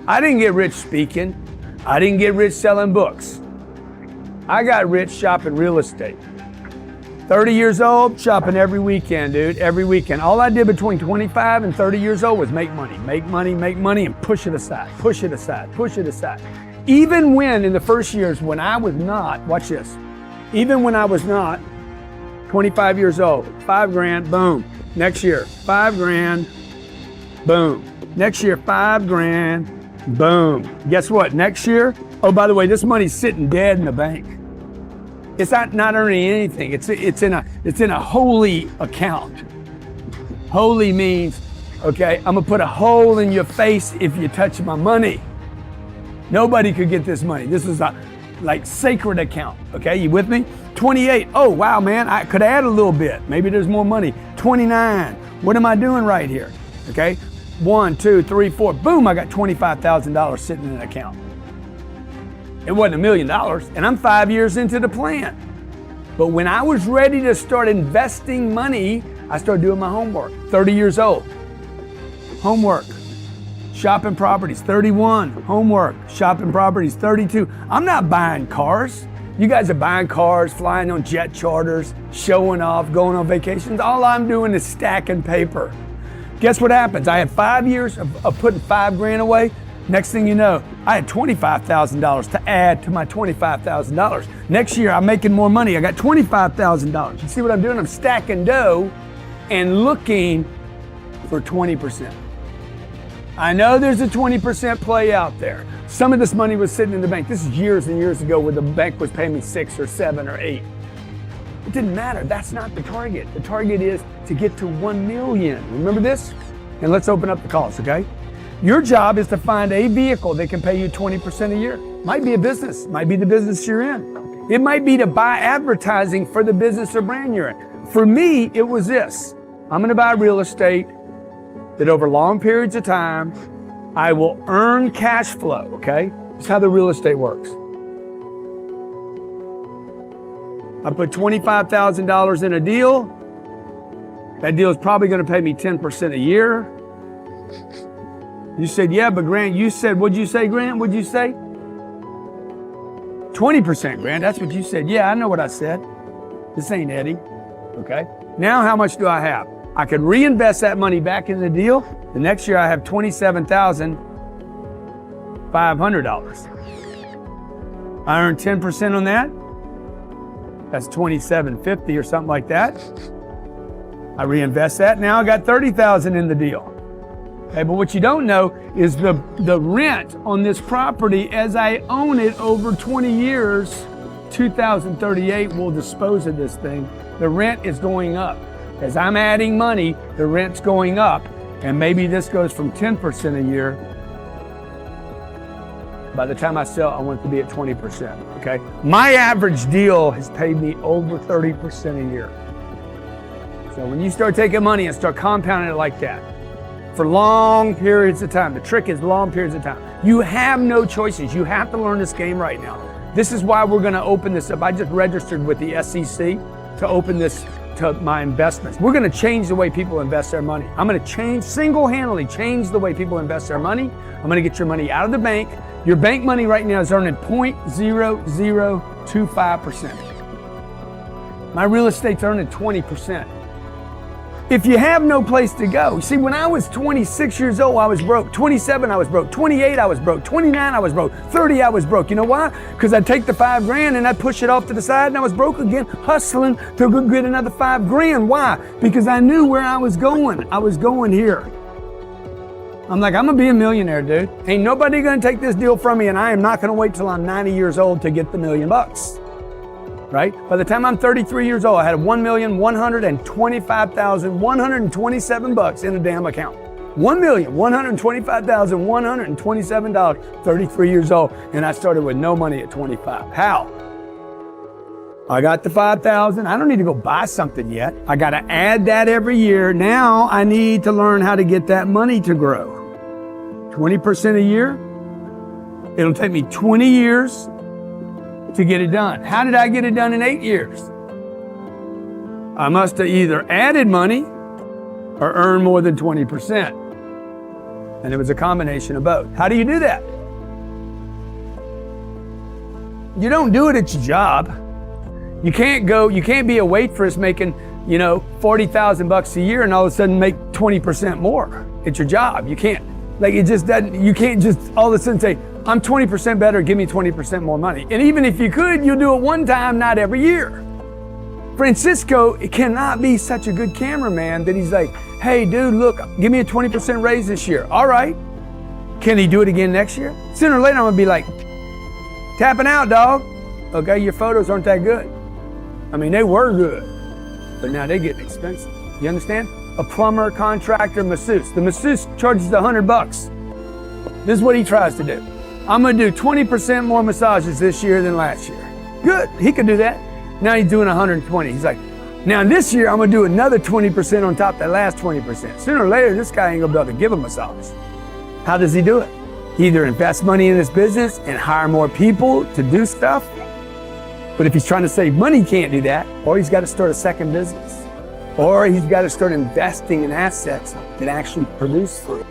I didn't get rich speaking. I didn't get rich selling books. I got rich shopping real estate. 30 years old, shopping every weekend, dude, every weekend. All I did between 25 and 30 years old was make money, and push it aside, push it aside, push it aside. Even when in the first years when I was not, watch this, even when I was not 25 years old, 5 grand, boom. Next year, 5 grand, boom. Next year, 5 grand, boom. Guess what? Next year, oh, by the way, this money's sitting dead in the bank. It's not earning anything. It's in a holy account. Holy means, okay, I'm gonna put a hole in your face if you touch my money. Nobody could get this money. This is a like sacred account. Okay, you with me? 28. Oh wow, man, I could add a little bit. Maybe there's more money. 29. What am I doing right here? Okay, 1, 2, 3, 4. Boom! I got $25,000 sitting in an account. It wasn't $1 million, and I'm 5 years into the plan. But when I was ready to start investing money, I started doing my homework. 30 years old, homework, shopping properties. 31, homework, shopping properties. 32, I'm not buying cars. You guys are buying cars, flying on jet charters, showing off, going on vacations. All I'm doing is stacking paper. Guess what happens? I had 5 years of putting 5 grand away. Next thing you know, I had $25,000 to add to my $25,000. Next year, I'm making more money. I got $25,000. You see what I'm doing? I'm stacking dough and looking for 20%. I know there's a 20% play out there. Some of this money was sitting in the bank. This is years and years ago where the bank was paying me 6 or 7 or 8. It didn't matter. That's not the target. The target is to get to 1 million. Remember this? And let's open up the calls, okay? Your job is to find a vehicle that can pay you 20% a year. Might be a business, might be the business you're in. It might be to buy advertising for the business or brand you're in. For me, it was this. I'm gonna buy real estate that over long periods of time, I will earn cash flow, okay? That's how the real estate works. I put $25,000 in a deal. That deal is probably gonna pay me 10% a year. You said, yeah, but Grant, you said, what'd you say, Grant? What'd you say? 20%, Grant, that's what you said. Yeah, I know what I said. This ain't Eddie, okay? Now how much do I have? I could reinvest that money back in the deal. The next year I have $27,500. I earned 10% on that. That's $27.50 or something like that. I reinvest that. Now I got $30,000 in the deal. Okay, but what you don't know is the rent on this property as I own it over 20 years, 2038 we'll dispose of this thing. The rent is going up. As I'm adding money, the rent's going up. And maybe this goes from 10% a year. By the time I sell, I want it to be at 20%, okay? My average deal has paid me over 30% a year. So when you start taking money and start compounding it like that, for long periods of time. The trick is long periods of time. You have no choices. You have to learn this game right now. This is why we're gonna open this up. I just registered with the SEC to open this to my investments. We're gonna change the way people invest their money. I'm gonna single-handedly change the way people invest their money. I'm gonna get your money out of the bank. Your bank money right now is earning 0.0025%. My real estate's earning 20%. If you have no place to go, see, when I was 26 years old, I was broke. 27, I was broke. 28, I was broke. 29, I was broke. 30, I was broke. You know why? Because I'd take the 5 grand and I'd push it off to the side and I was broke again, hustling to go get another 5 grand. Why? Because I knew where I was going. I was going here. I'm like, I'm gonna be a millionaire, dude. Ain't nobody gonna take this deal from me, and I am not gonna wait till I'm 90 years old to get the $1 million. Right? By the time I'm 33 years old, I had $1,125,127 in a damn account. $1,125,127, 33 years old, and I started with no money at 25. How? I got the 5,000. I don't need to go buy something yet. I got to add that every year. Now I need to learn how to get that money to grow. 20% a year. It'll take me 20 years to get it done. How did I get it done in 8 years? I must have either added money or earned more than 20%. And it was a combination of both. How do you do that? You don't do it at your job. You can't be a waitress making, 40,000 bucks a year and all of a sudden make 20% more at your job. You can't. Like, it just doesn't, you can't just all of a sudden say, I'm 20% better, give me 20% more money. And even if you could, you'll do it one time, not every year. Francisco cannot be such a good cameraman that he's like, hey dude, look, give me a 20% raise this year. All right. Can he do it again next year? Sooner or later, I'm gonna be like, tapping out, dog. Okay, your photos aren't that good. I mean, they were good, but now they're getting expensive. You understand? A plumber, contractor, masseuse. The masseuse charges $100. This is what he tries to do. I'm gonna do 20% more massages this year than last year. Good, he could do that. Now he's doing 120. He's like, now this year I'm gonna do another 20% on top of that last 20%. Sooner or later, this guy ain't gonna be able to give a massage. How does he do it? He either invests money in his business and hire more people to do stuff, but if he's trying to save money, he can't do that, or he's got to start a second business, or he's got to start investing in assets that actually produce for him.